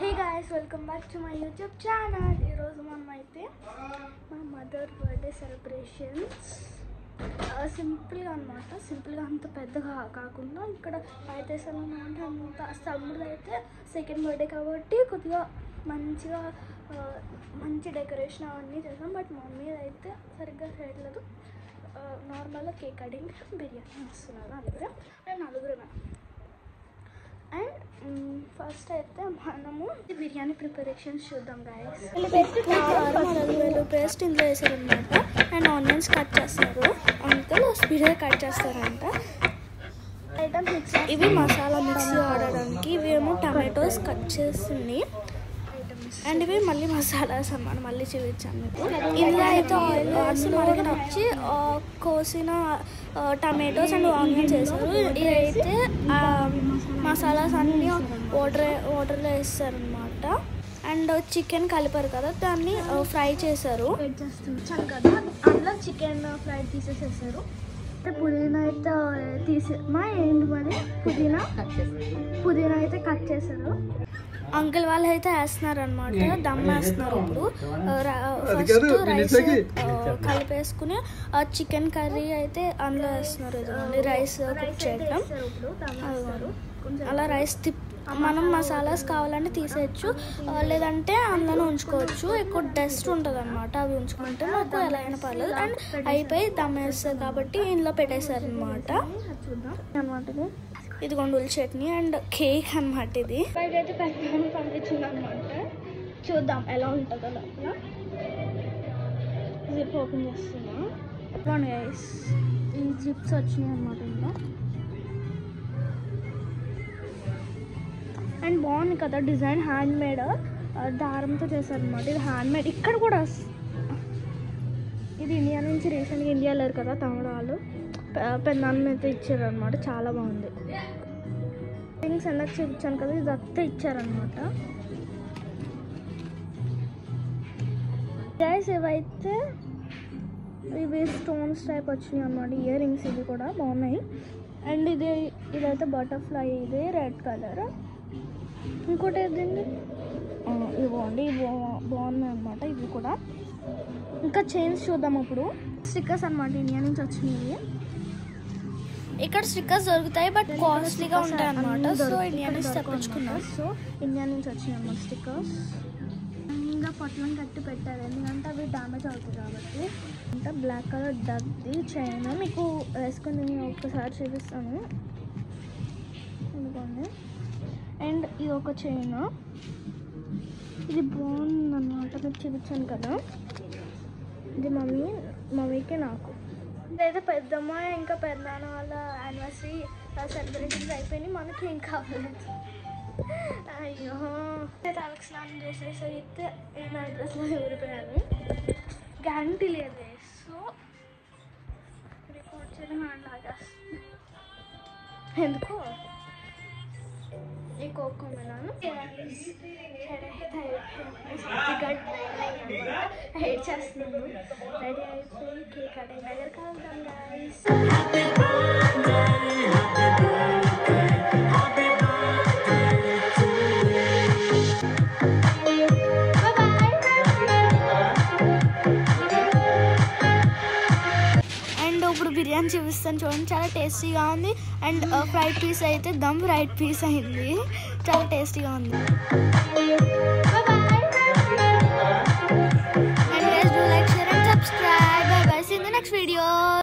Hey guys, welcome back to my YouTube channel. Ee roju manam aithe my mother birthday celebrations simple గా అన్నమాట. Simple గా అంత పెద్దగా కాకుండా ఇక్కడ అయితే అంత సమ్మర్ అయితే సెకండ్ బర్త్డే కాబట్టి కొద్దిగా మంచిగా మంచి డెకరేషన్ అవన్నీ చేసాం. బట్ మమ్మీ అయితే సరిగ్గా చేయట్లేదు. నార్మల్గా కేక్ కటింగ్ బిర్యానీ వస్తున్నారు అలాగే నేను నలుగురు. అండ్ ఫస్ట్ అయితే మనము బిర్యానీ ప్రిపరేషన్స్ చూద్దాం గాయస్. పేస్ట్ ఇందులో వేసారనమాట. అండ్ ఆనియన్స్ కట్ చేస్తారు, అంకుల్ స్పీడ్గా కట్ చేస్తారంట. ఇవి మసాలా మిక్సీ ఆడడానికి, ఇవేమో టమాటోస్ కట్ చేసింది. అండ్ ఇవి మళ్ళీ మసాలాస్ అన్నమాట. మళ్ళీ చూపించాను మీకు. ఇందులో అయితే ఆయిల్ వేసి మనకి నచ్చి కోసిన టమాటోస్ అండ్ ఆనియన్స్ వేసారు. ఇదైతే మసాలాస్ అన్నీ వాటర్లో వేస్తారనమాట. అండ్ చికెన్ కలిపారు కదా, దాన్ని ఫ్రై చేశారు. చాలు కదా, అందులో చికెన్ ఫ్రై తీసేసేసారు. పుదీనా అయితే ఏంటి మరి పుదీనా అయితే కట్ చేశారు. అంకుల్ వాళ్ళు అయితే వేస్తున్నారు అనమాట, దమ్ వేస్తున్నారు. ఇప్పుడు ఫస్ట్ రైస్ కలిపేసుకుని చికెన్ కర్రీ అయితే అందులో వేస్తున్నారు. రైస్ కుక్ చేయడం అలా రైస్ మనం మసాలాస్ కావాలంటే తీసేయచ్చు, లేదంటే అందులో ఉంచుకోవచ్చు. ఎక్కువ డస్ట్ ఉంటుంది అనమాట, అవి ఉంచుకుంటే నాకు ఎలా అయినా పర్లేదు. అండ్ అయిపోయి దమ్ వేస్తారు కాబట్టి ఇందులో పెట్టేశారు అనమాట. ఇది గొండుల చట్నీ అండ్ కేక్ అనమాట. ఇది అయితే పెట్టాను పంపించింది అనమాట. చూద్దాం ఎలా ఉంటుందో. లోపల జిప్ ఓపెన్ చేస్తున్నా. గైస్ ఈ జిప్స్ వచ్చినాయి అనమాట ఇంట్లో. అండ్ బాగుంది కదా డిజైన్, హ్యాండ్ మేడ్ దారంతో చేశారనమాట. ఇది హ్యాండ్ మేడ్. ఇక్కడ కూడా ఇది ఇండియా నుంచి రీసెంట్గా ఇండియా వెళ్ళారు కదా తమిళ వాళ్ళు, పెన్నాన్ని అయితే ఇచ్చారు అనమాట. చాలా బాగుంది. థింగ్స్ ఎలా చూపించాను కదా, ఇది అత్తే ఇచ్చారనమాట. గైస్ ఇవైతే ఇవి స్టోన్స్ టైప్ వచ్చినాయి అనమాట. ఇయర్ రింగ్స్ ఇవి కూడా బాగున్నాయి. అండ్ ఇదైతే బటర్ఫ్లై, ఇది రెడ్ కలర్. ఇంకోటి ఏదండి, ఇవ్వండి, ఇవి బాగున్నాయి అనమాట. ఇవి కూడా ఇంకా చైన్స్ చూద్దాం. అప్పుడు స్టిక్కర్స్ అనమాట, ఇండియా నుంచి వచ్చినాయి. ఇక్కడ స్టిక్కర్స్ దొరుకుతాయి బట్ కాస్ట్లీగా ఉంటాయి అనమాట. సో ఇండియా నుంచి తెప్పించుకున్నాం. సో ఇండియా నుంచి వచ్చినాయి అన్నమాట స్టిక్కర్స్. ఇంకా పొట్లను కట్టి పెట్టారు, ఎందుకంటే అవి డ్యామేజ్ అవుతాయి కాబట్టి. అంటే బ్లాక్ కలర్ డగ్ది చైన్ మీకు వేసుకొని నేను ఒక్కసారి చూపిస్తాను. ఎందుకండి అండ్ ఇది ఒక చైన్, ఇది బాగుందన్నమాట. మీకు చూపించాను కదా, ఇది మమ్మీకి నాకు. ఇదైతే పెద్దమ్మ ఇంకా పెద్దనాన్న వాళ్ళ యానివర్సరీ సెలబ్రేషన్స్ అయిపోయినాయి. మనకి ఏం కావలేదు. అయ్యో తలకు స్నానం చేసేసి అయితే నా డ్రెస్లో ఊరిపోయాను. గ్యారంటీ లేదు. సో రికార్డ్ చేయడం లాగేస్తుంది. ఎందుకో ఈ కోకో మిలాను హెయిట్ చేస్తున్నాను. రెడీ అయిపోయి కేక్ కటింగ్ దగ్గరికి వెళ్దాం గైస్. అండ్ ఇప్పుడు బిర్యానీ చూపిస్తాను చూడండి, చాలా టేస్టీగా ఉంది. అండ్ ఫ్రైడ్ పీస్ అయితే దమ్ ఫ్రైడ్ పీస్ అయింది, చాలా టేస్టీగా ఉంది. And guys, do like, share and subscribe. Bye bye, see you in the next video.